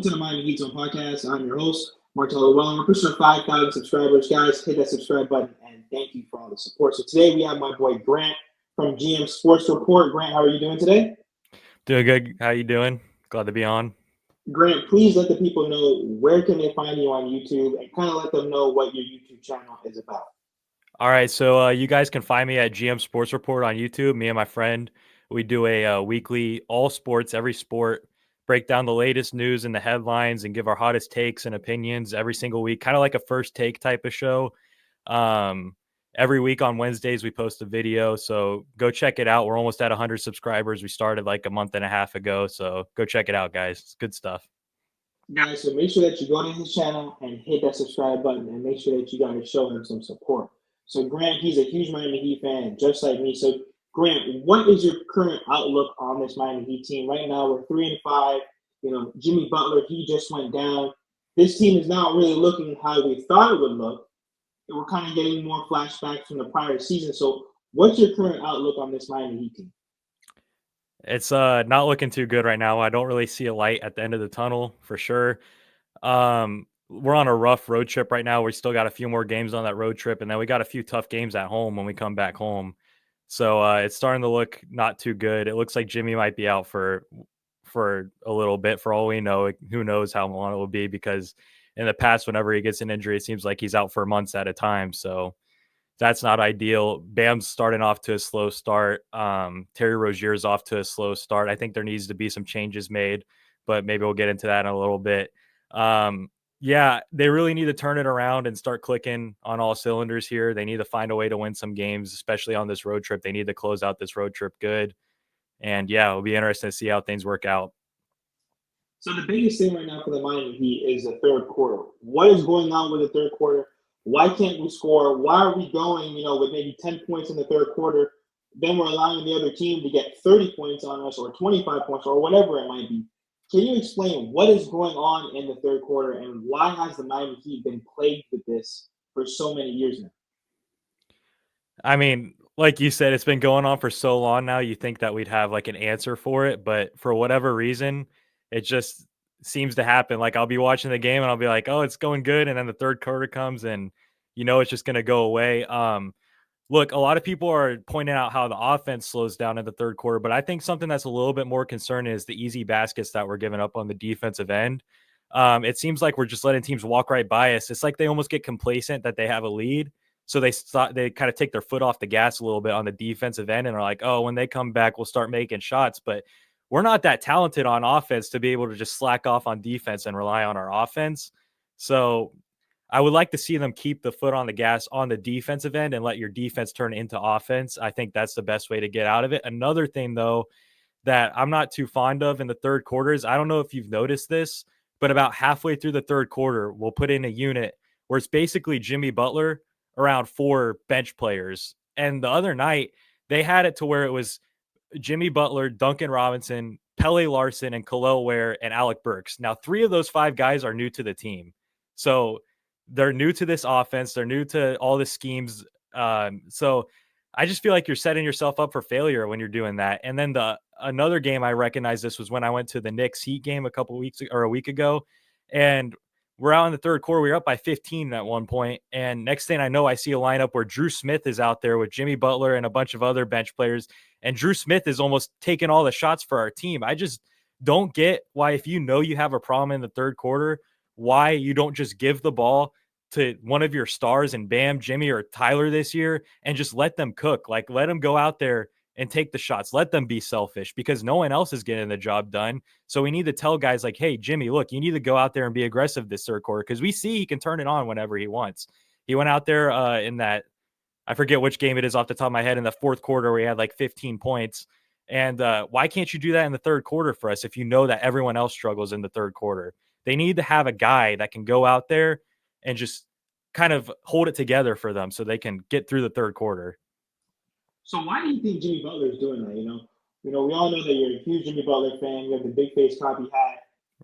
to the Miami Heat Zone podcast. I'm your host, Martello Welling. We're pushing 5,000 subscribers. Guys, hit that subscribe button, and thank you for all the support. So today we have my boy Grant from GM Sports Report. Grant, how are you doing today? Doing good. How you doing? Glad to be on. Grant, please let the people know where can they find you on YouTube and kind of let them know what your YouTube channel is about. All right, so you guys can find me at GM Sports Report on YouTube. Me and my friend, we do a weekly all sports, every sport, break down the latest news and the headlines, and give our hottest takes and opinions every single week, kind of like a first take type of show. Um, every week on Wednesdays we post a video, so go check it out. We're almost at 100 subscribers. We started like a month and a half ago, so go check it out, guys. It's good stuff. Guys, so make sure that you go to his channel and hit that subscribe button and make sure that you guys show him some support. So Grant, he's a huge Miami Heat fan, just like me. So Grant, what is your current outlook on this Miami Heat team? Right now, we're 3-5. Jimmy Butler, he just went down. This team is not really looking how we thought it would look. We're kind of getting more flashbacks from the prior season. So what's your current outlook on this Miami Heat team? It's not looking too good right now. I don't really see a light at the end of the tunnel for sure. We're on a rough road trip right now. We still got a few more games on that road trip, and then we got a few tough games at home when we come back home. So it's starting to look not too good. It looks like Jimmy might be out for a little bit. For all we know, who knows how long it will be? Because in the past, whenever he gets an injury, it seems like he's out for months at a time. So that's not ideal. Bam's starting off to a slow start. Terry Rozier's off to a slow start. I think there needs to be some changes made, but maybe we'll get into that in a little bit. Yeah, they really need to turn it around and start clicking on all cylinders here. They need to find a way to win some games, especially on this road trip. They need to close out this road trip good. And yeah, it'll be interesting to see how things work out. So the biggest thing right now for the Miami Heat is the third quarter. What is going on with the third quarter? Why can't we score? Why are we going, with maybe 10 points in the third quarter? Then we're allowing the other team to get 30 points on us or 25 points or whatever it might be. Can you explain what is going on in the third quarter and why has the Miami Heat been plagued with this for so many years now? I mean, like you said, it's been going on for so long now. You think that we'd have like an answer for it, but for whatever reason, it just seems to happen. Like I'll be watching the game and I'll be like, "Oh, it's going good," and then the third quarter comes and it's just going to go away. Look, a lot of people are pointing out how the offense slows down in the third quarter, but I think something that's a little bit more concerning is the easy baskets that we're giving up on the defensive end. It seems like we're just letting teams walk right by us. It's like they almost get complacent that they have a lead. So they kind of take their foot off the gas a little bit on the defensive end and are like, oh, when they come back, we'll start making shots. But we're not that talented on offense to be able to just slack off on defense and rely on our offense. So I would like to see them keep the foot on the gas on the defensive end and let your defense turn into offense. I think that's the best way to get out of it. Another thing, though, that I'm not too fond of in the third quarter is I don't know if you've noticed this, but about halfway through the third quarter, we'll put in a unit where it's basically Jimmy Butler around 4 bench players. And the other night, they had it to where it was Jimmy Butler, Duncan Robinson, Pele Larson, and Khalil Ware and Alec Burks. Now, 3 of those 5 guys are new to the team. So they're new to this offense. They're new to all the schemes. So I just feel like you're setting yourself up for failure when you're doing that. And then another game I recognize this was when I went to the Knicks Heat game a week ago, and we're out in the third quarter. We were up by 15 at one point, and next thing I know, I see a lineup where Drew Smith is out there with Jimmy Butler and a bunch of other bench players, and Drew Smith is almost taking all the shots for our team. I just don't get why, if you know you have a problem in the third quarter, why you don't just give the ball to one of your stars and Bam, Jimmy, or Tyler this year and just let them cook. Like, let them go out there and take the shots. Let them be selfish because no one else is getting the job done. So we need to tell guys like, hey, Jimmy, look, you need to go out there and be aggressive this third quarter because we see he can turn it on whenever he wants. He went out there in that, I forget which game it is off the top of my head, in the fourth quarter where he had like 15 points. And why can't you do that in the third quarter for us if you know that everyone else struggles in the third quarter? They need to have a guy that can go out there and just kind of hold it together for them so they can get through the third quarter. So why do you think Jimmy Butler is doing that? We all know that you're a huge Jimmy Butler fan. You have the big face copy hat.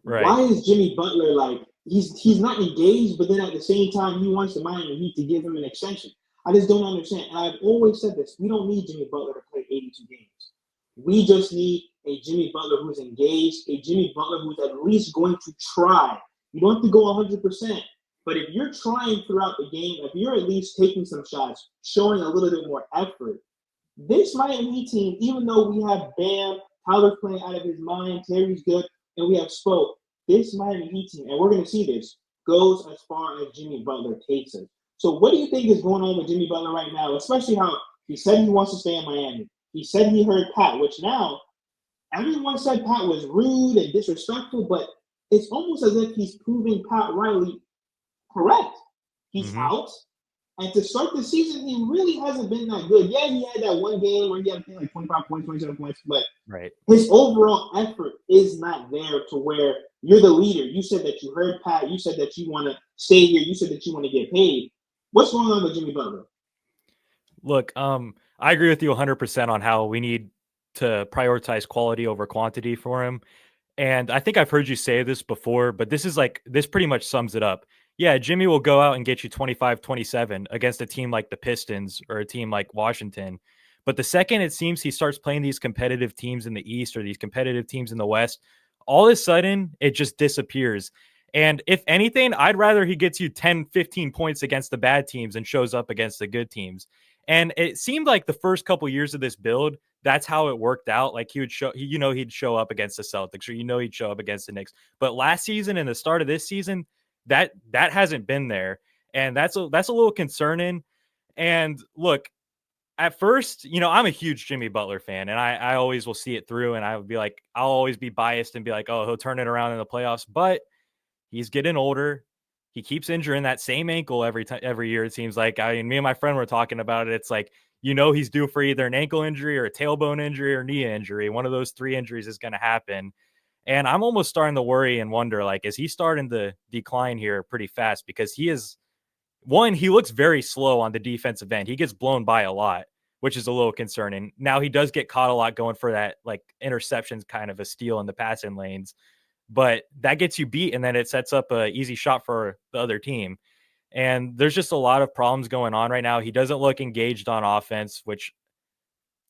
Right. Why is Jimmy Butler like he's not engaged, but then at the same time he wants the Miami Heat to give him an extension? I just don't understand. And I've always said this: we don't need Jimmy Butler to play 82 games. We just need a Jimmy Butler who's engaged, a Jimmy Butler who's at least going to try. You don't have to go 100%. But if you're trying throughout the game, if you're at least taking some shots, showing a little bit more effort, this Miami Heat team, even though we have Bam, Tyler's playing out of his mind, Terry's good, and we have Spo, this Miami Heat team, and we're going to see this, goes as far as Jimmy Butler takes us. So what do you think is going on with Jimmy Butler right now, especially how he said he wants to stay in Miami? He said he heard Pat, which now everyone said Pat was rude and disrespectful, but it's almost as if he's proving Pat Riley correct. He's out. And to start the season, he really hasn't been that good. Yeah, he had that one game where he had like 25 points, 27 points, but his overall effort is not there to where you're the leader. You said that you heard Pat. You said that you want to stay here. You said that you want to get paid. What's going on with Jimmy Butler? Look, I agree with you 100% on how we need to prioritize quality over quantity for him. And I think I've heard you say this before, but this pretty much sums it up. Yeah, Jimmy will go out and get you 25, 27 against a team like the Pistons or a team like Washington. But the second it seems he starts playing these competitive teams in the East or these competitive teams in the West, all of a sudden it just disappears. And if anything, I'd rather he gets you 10, 15 points against the bad teams and shows up against the good teams. And it seemed like the first couple years of this build, that's how it worked out. Like he'd show up against the Celtics, or he'd show up against the Knicks. But last season and the start of this season, that hasn't been there, and that's a little concerning. And look, at first, I'm a huge Jimmy Butler fan, and I always will see it through, and I would be like, I'll always be biased and be like, oh, he'll turn it around in the playoffs. But he's getting older. He keeps injuring that same ankle every year. It seems like. I mean, me and my friend were talking about it. It's like, he's due for either an ankle injury or a tailbone injury or knee injury. One of those three injuries is going to happen. And I'm almost starting to worry and wonder, like, is he starting to decline here pretty fast? Because he looks very slow on the defensive end. He gets blown by a lot, which is a little concerning. Now he does get caught a lot going for that, like, interceptions, kind of a steal in the passing lanes. But that gets you beat, and then it sets up an easy shot for the other team. And there's just a lot of problems going on right now. He doesn't look engaged on offense, which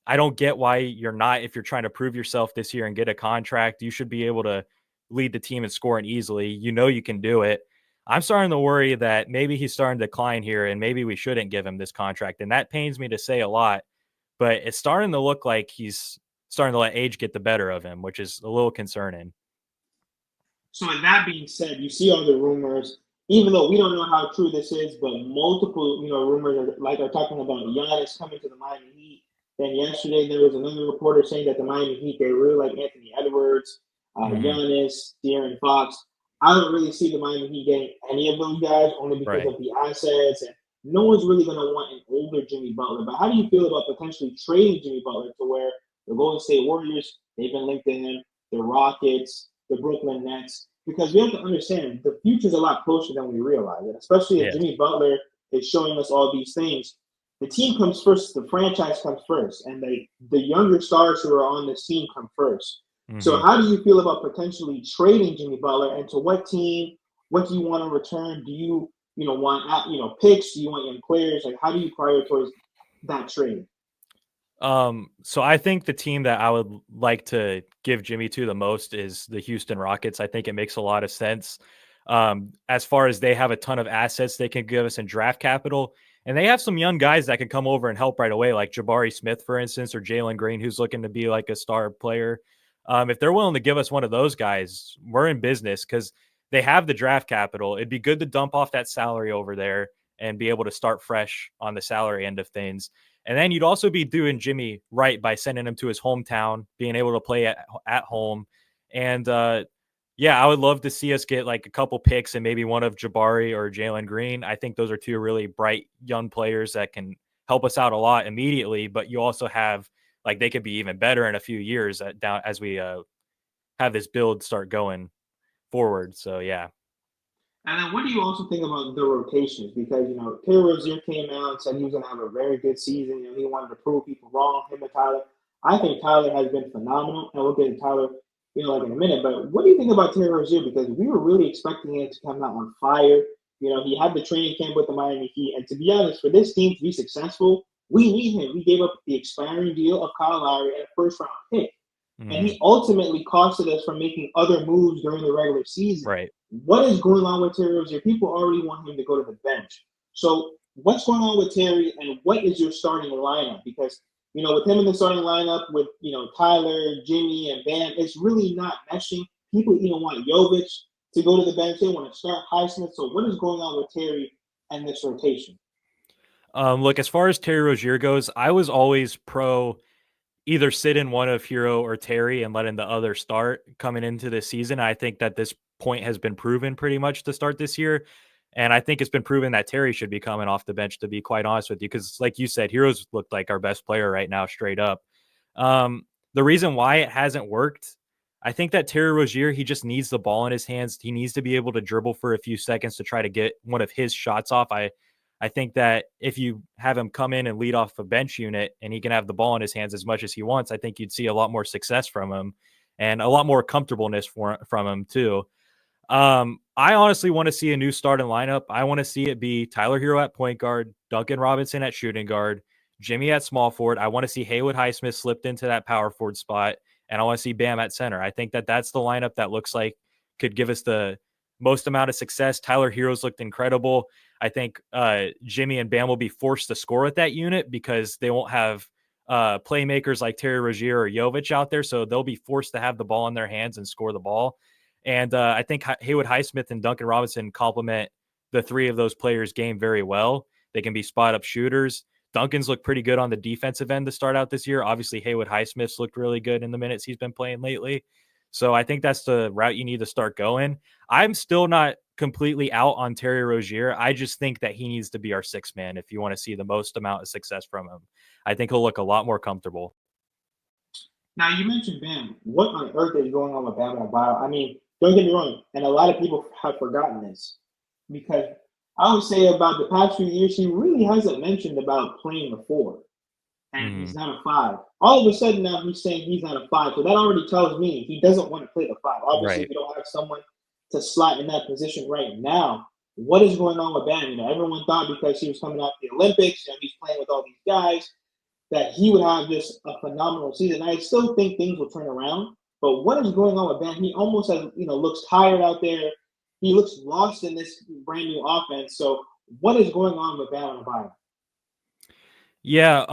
I don't get why you're not. If you're trying to prove yourself this year and get a contract, you should be able to lead the team and scoring easily. You can do it. I'm starting to worry that maybe he's starting to decline here, and maybe we shouldn't give him this contract. And that pains me to say a lot, but it's starting to look like he's starting to let age get the better of him, which is a little concerning. So, with that being said, you see all the rumors, even though we don't know how true this is, but multiple, rumors are talking about Giannis coming to the Miami Heat. Then yesterday there was another reporter saying that the Miami Heat, they really like Anthony Edwards, Giannis, De'Aaron Fox. I don't really see the Miami Heat getting any of those guys only because of the assets, and no one's really going to want an older Jimmy Butler. But how do you feel about potentially trading Jimmy Butler to where the Golden State Warriors, they've been linked in him, the Rockets, the Brooklyn Nets? Because we have to understand the future's a lot closer than we realize, and especially if Jimmy Butler is showing us all these things. The team comes first, the franchise comes first, and the younger stars who are on this team come first. So how do you feel about potentially trading Jimmy Butler, and to what team? What do you want in return? Do you want picks? Do you want young players? Like, how do you prioritize that trade? So I think the team that I would like to give Jimmy to the most is the Houston Rockets. I think it makes a lot of sense. As far as they have a ton of assets they can give us in draft capital, and they have some young guys that can come over and help right away, like Jabari Smith, for instance, or Jalen Green, who's looking to be like a star player. If they're willing to give us one of those guys, we're in business because they have the draft capital. It'd be good to dump off that salary over there and be able to start fresh on the salary end of things. And then you'd also be doing Jimmy right by sending him to his hometown, being able to play at home. And I would love to see us get like a couple picks and maybe one of Jabari or Jalen Green. I think those are two really bright young players that can help us out a lot immediately. But you also have, like, they could be even better in a few years as we have this build start going forward. So, yeah. And then what do you also think about the rotations? Because, Terry Rozier came out and said he was going to have a very good season. He wanted to prove people wrong, him and Tyler. I think Tyler has been phenomenal, and we'll get to Tyler, in a minute. But what do you think about Terry Rozier? Because we were really expecting him to come out on fire. He had the training camp with the Miami Heat. And to be honest, for this team to be successful, we need him. We gave up the expiring deal of Kyle Lowry and a first-round pick. And Mm, he ultimately costed us from making other moves during the regular season. right. What is going on with Terry Rozier? People already want him to go to the bench. So what's going on with Terry, and what is your starting lineup? Because with him in the starting lineup with Tyler, Jimmy, and Bam, it's really not meshing. People even want Jovic to go to the bench. They want to start Highsmith. So what is going on with Terry and this rotation? Look, as far as Terry Rozier goes, I was always pro either sit in one of Herro or Terry and letting the other start coming into this season. I think that this point has been proven pretty much to start this year. And I think it's been proven that Terry should be coming off the bench, to be quite honest with you. Because, like you said, Heroes looked like our best player right now, straight up. The reason why it hasn't worked, I think that Terry Rozier, he just needs the ball in his hands. He needs to be able to dribble for a few seconds to try to get one of his shots off. I think that if you have him come in and lead off a bench unit and he can have the ball in his hands as much as he wants, I think you'd see a lot more success from him and a lot more comfortableness from him too. I honestly want to see a new starting lineup. I want to see it be Tyler Herro at point guard, Duncan Robinson at shooting guard, Jimmy at small forward. I want to see Haywood Highsmith slipped into that power forward spot, and I want to see Bam at center. I think that that's the lineup that looks like could give us the most amount of success. Tyler Hero's looked incredible. I think Jimmy and Bam will be forced to score with that unit because they won't have playmakers like Terry Rozier or Jovic out there, so they'll be forced to have the ball in their hands and score the ball. And I think Haywood Highsmith and Duncan Robinson complement the three of those players' game very well. They can be spot up shooters. Duncan's looked pretty good on the defensive end to start out this year. Obviously, Haywood Highsmith's looked really good in the minutes he's been playing lately. So I think that's the route you need to start going. I'm still not completely out on Terry Rozier. I just think that he needs to be our sixth man if you want to see the most amount of success from him. I think he'll look a lot more comfortable. Now you mentioned Bam. What on earth is going on with Bam Adebayo? I mean, don't get me wrong, and a lot of people have forgotten this because I would say about the past few years he really hasn't mentioned about playing the four, and Mm, he's not a five. All of a sudden now he's saying he's not a five, so that already tells me he doesn't want to play the five. Obviously, right. we don't have someone to slot in that position right now. What is going on with Bam? Everyone thought because he was coming out the Olympics and he's playing with all these guys that he would have just a phenomenal season. I still think things will turn around, but what is going on with Ben? He almost has, looks tired out there. He looks lost in this brand new offense. So what is going on with Bam Adebayo? Yeah,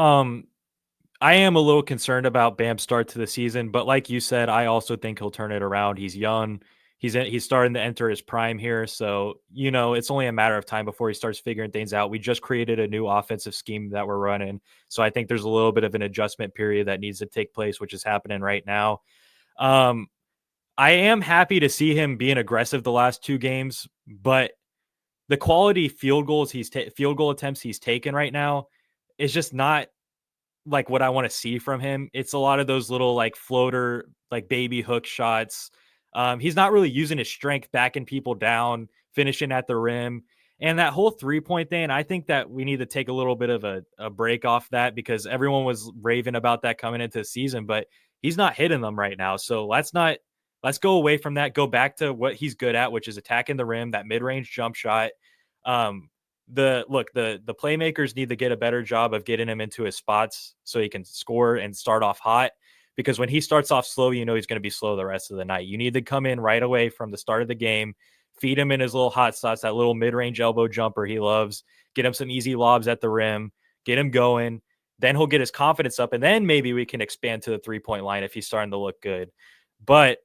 I am a little concerned about Bam's start to the season, but like you said, I also think he'll turn it around. He's young. He's starting to enter his prime here, so it's only a matter of time before he starts figuring things out. We just created a new offensive scheme that we're running, so I think there's a little bit of an adjustment period that needs to take place, which is happening right now. Um, I am happy to see him being aggressive the last two games, but the quality field goal attempts he's taken right now is just not like what I want to see from him. It's a lot of those little like floater, like baby hook shots. He's not really using his strength backing people down, finishing at the rim. And that whole 3-point thing, I think that we need to take a little bit of a break off that because everyone was raving about that coming into the season, but he's not hitting them right now. So let's go away from that, go back to what he's good at, which is attacking the rim, that mid-range jump shot. Um, the playmakers need to get a better job of getting him into his spots so he can score and start off hot, because when he starts off slow, he's going to be slow the rest of the night. You need to come in right away from the start of the game, feed him in his little hot spots, that little mid-range elbow jumper he loves, get him some easy lobs at the rim, get him going. Then he'll get his confidence up, and then maybe we can expand to the 3-point line if he's starting to look good. But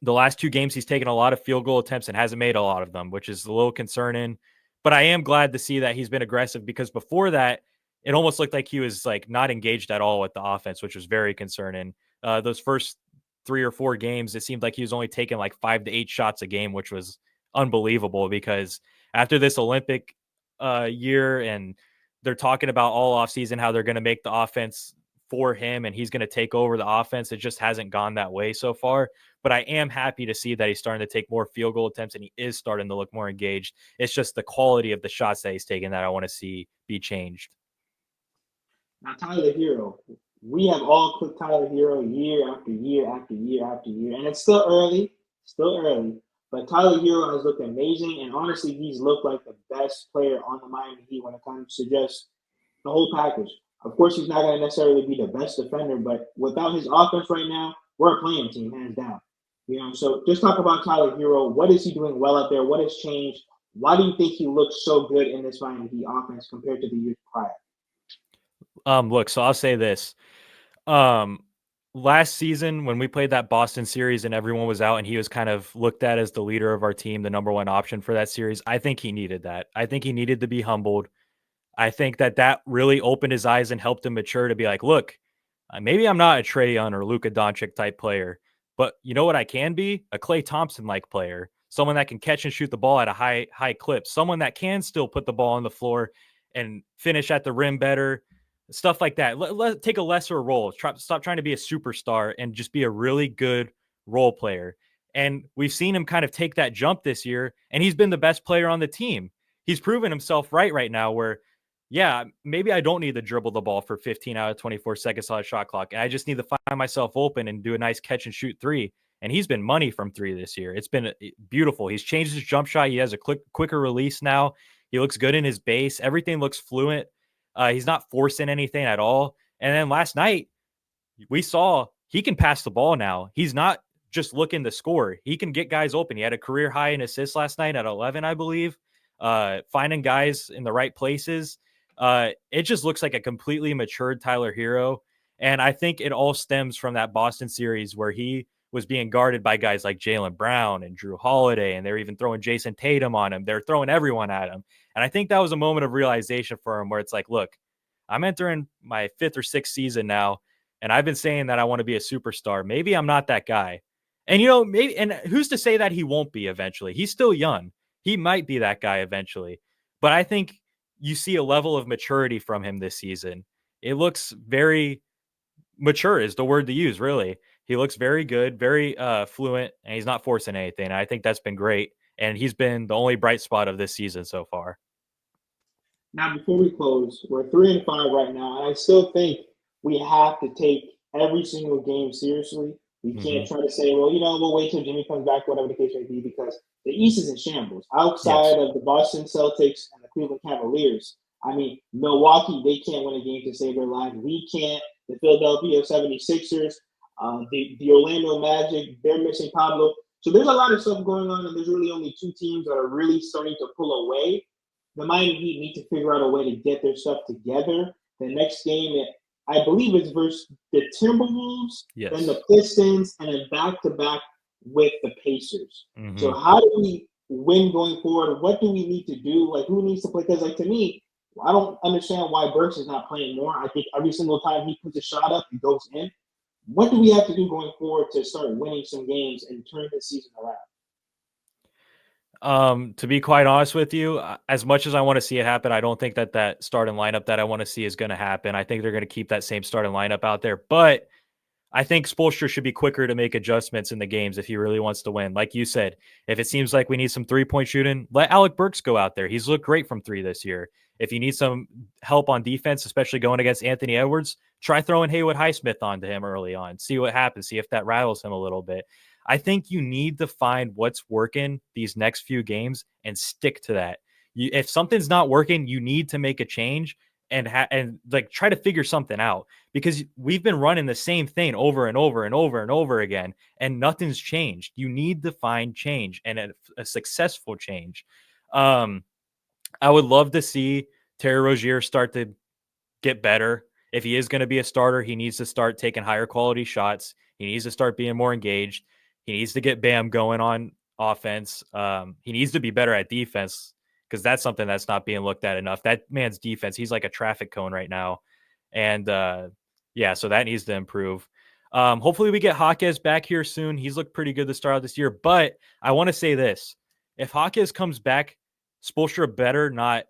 the last two games, he's taken a lot of field goal attempts and hasn't made a lot of them, which is a little concerning. But I am glad to see that he's been aggressive, because before that, it almost looked like he was like not engaged at all with the offense, which was very concerning. Those first 3 or 4 games, it seemed like he was only taking like 5 to 8 shots a game, which was unbelievable, because after this Olympic year, and they're talking about all offseason how they're going to make the offense for him and he's going to take over the offense. It just hasn't gone that way so far. But I am happy to see that he's starting to take more field goal attempts and he is starting to look more engaged. It's just the quality of the shots that he's taking that I want to see be changed. Now, Tyler Herro, we have all cooked Tyler Herro year after year after year after year, and it's still early. But Tyler Herro has looked amazing, and honestly, he's looked like the best player on the Miami Heat when it comes to just the whole package. Of course, he's not going to necessarily be the best defender, but without his offense right now, we're a playing team, hands down. So just talk about Tyler Herro. What is he doing well up there? What has changed? Why do you think he looks so good in this Miami Heat offense compared to the years prior? Look, so I'll say this. Um, Last season when we played that Boston series and everyone was out and he was kind of looked at as the leader of our team, the number one option for that series, I think he needed that. I think he needed to be humbled. I think that really opened his eyes and helped him mature to be like, look, maybe I'm not a Trae Young or Luka Doncic type player, but you know what I can be? A Klay Thompson like player, someone that can catch and shoot the ball at a high clip, someone that can still put the ball on the floor and finish at the rim better, stuff like that. Take a lesser role. Stop trying to be a superstar and just be a really good role player. And we've seen him kind of take that jump this year, and he's been the best player on the team. He's proven himself right now where yeah, maybe I don't need to dribble the ball for 15 out of 24 seconds on a shot clock. I just need to find myself open and do a nice catch and shoot three. And he's been money from three this year. It's been beautiful. He's changed his jump shot. He has a quicker release now. He looks good in his base. Everything looks fluent. He's not forcing anything at all. And then last night, we saw he can pass the ball now. He's not just looking to score. He can get guys open. He had a career high in assists last night at 11, I believe, finding guys in the right places. It just looks like a completely matured Tyler Herro. And I think it all stems from that Boston series where he was being guarded by guys like Jaylen Brown and Drew Holiday, and they're even throwing Jason Tatum on him. They're throwing everyone at him. And I think that was a moment of realization for him where it's like, look, I'm entering my 5th or 6th season now, and I've been saying that I want to be a superstar. Maybe I'm not that guy. And, maybe, and who's to say that he won't be eventually? He's still young. He might be that guy eventually. But I think you see a level of maturity from him this season. It looks very mature is the word to use, really. He looks very good, very fluent, and he's not forcing anything. I think that's been great. And he's been the only bright spot of this season so far. Now, before we close, we're 3-5 right now, and I still think we have to take every single game seriously. We can't try to say, well, we'll wait till Jimmy comes back, whatever the case may be, because the East is in shambles. Outside of the Boston Celtics and the Cleveland Cavaliers, I mean, Milwaukee, they can't win a game to save their lives. We can't. The Philadelphia 76ers, the Orlando Magic, they're missing Pablo. So there's a lot of stuff going on, and there's really only two teams that are really starting to pull away. The Miami Heat need to figure out a way to get their stuff together. The next game, I believe, is versus the Timberwolves, then the Pistons, and then back-to-back with the Pacers. So how do we win going forward? What do we need to do? Like, who needs to play? Because, to me, I don't understand why Burks is not playing more. I think every single time he puts a shot up, it goes in. What do we have to do going forward to start winning some games and turn this season around? To be quite honest with you, as much as I want to see it happen, I don't think that starting lineup that I want to see is going to happen. I think they're going to keep that same starting lineup out there, but I think Spoelstra should be quicker to make adjustments in the games if he really wants to win. Like you said, if it seems like we need some 3-point shooting, let Alec Burks go out there. He's looked great from 3 this year. If you need some help on defense, especially going against Anthony Edwards, try throwing Haywood Highsmith onto him early on. See what happens. See if that rattles him a little bit. I think you need to find what's working these next few games and stick to that. If something's not working, you need to make a change and try to figure something out, because we've been running the same thing over and over and over and over again, and nothing's changed. You need to find change, and a successful change. I would love to see Terry Rozier start to get better. If he is going to be a starter, he needs to start taking higher quality shots. He needs to start being more engaged. He needs to get Bam going on offense. He needs to be better at defense, because that's something that's not being looked at enough. That man's defense, he's like a traffic cone right now. And so that needs to improve. Hopefully we get Hawkes back here soon. He's looked pretty good to start out this year. But I want to say this. If Hawkes comes back, Spoelstra better not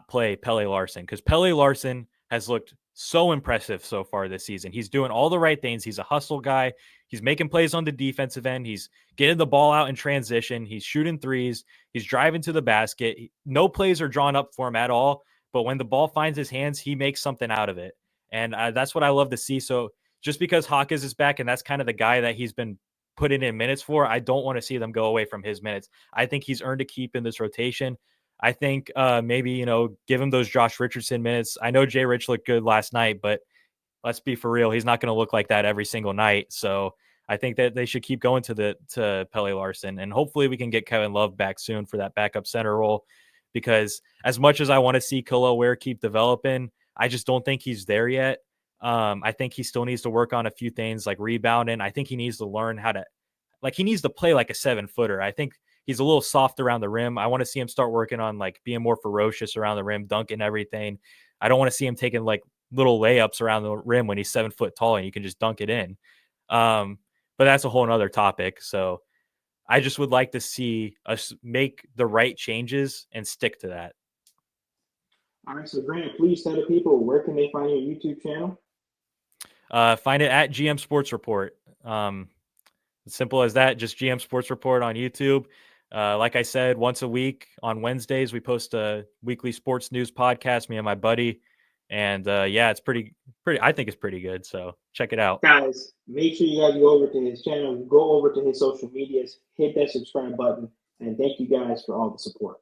play Pele Larson, because Pele Larson has looked so impressive so far this season. He's doing all the right things. He's a hustle guy. He's making plays on the defensive end. He's getting the ball out in transition. He's shooting threes. He's driving to the basket. No plays are drawn up for him at all. But when the ball finds his hands, he makes something out of it. And that's what I love to see. So just because Hawkes is back, and that's kind of the guy that he's been putting in minutes for, I don't want to see them go away from his minutes. I think he's earned a keep in this rotation. I think maybe, give him those Josh Richardson minutes. I know Jay Rich looked good last night, but let's be for real. He's not going to look like that every single night. So I think that they should keep going to Pele Larson, and hopefully we can get Kevin Love back soon for that backup center role. Because as much as I want to see Khalil Ware keep developing, I just don't think he's there yet. I think he still needs to work on a few things like rebounding. I think he needs to learn how to, like, he needs to play like a 7-footer. I think he's a little soft around the rim. I want to see him start working on like being more ferocious around the rim, dunking everything. I don't want to see him taking like little layups around the rim when he's 7 foot tall and you can just dunk it in. But that's a whole nother topic. So I just would like to see us make the right changes and stick to that. All right, so Grant, please tell the people where can they find your YouTube channel? Find it at GM Sports Report. Simple as that. Just GM Sports Report on YouTube. Like I said, once a week on Wednesdays, we post a weekly sports news podcast, me and my buddy. And yeah, it's pretty. I think it's pretty good. So check it out. Guys, make sure you guys go over to his channel, go over to his social medias, hit that subscribe button, and thank you guys for all the support.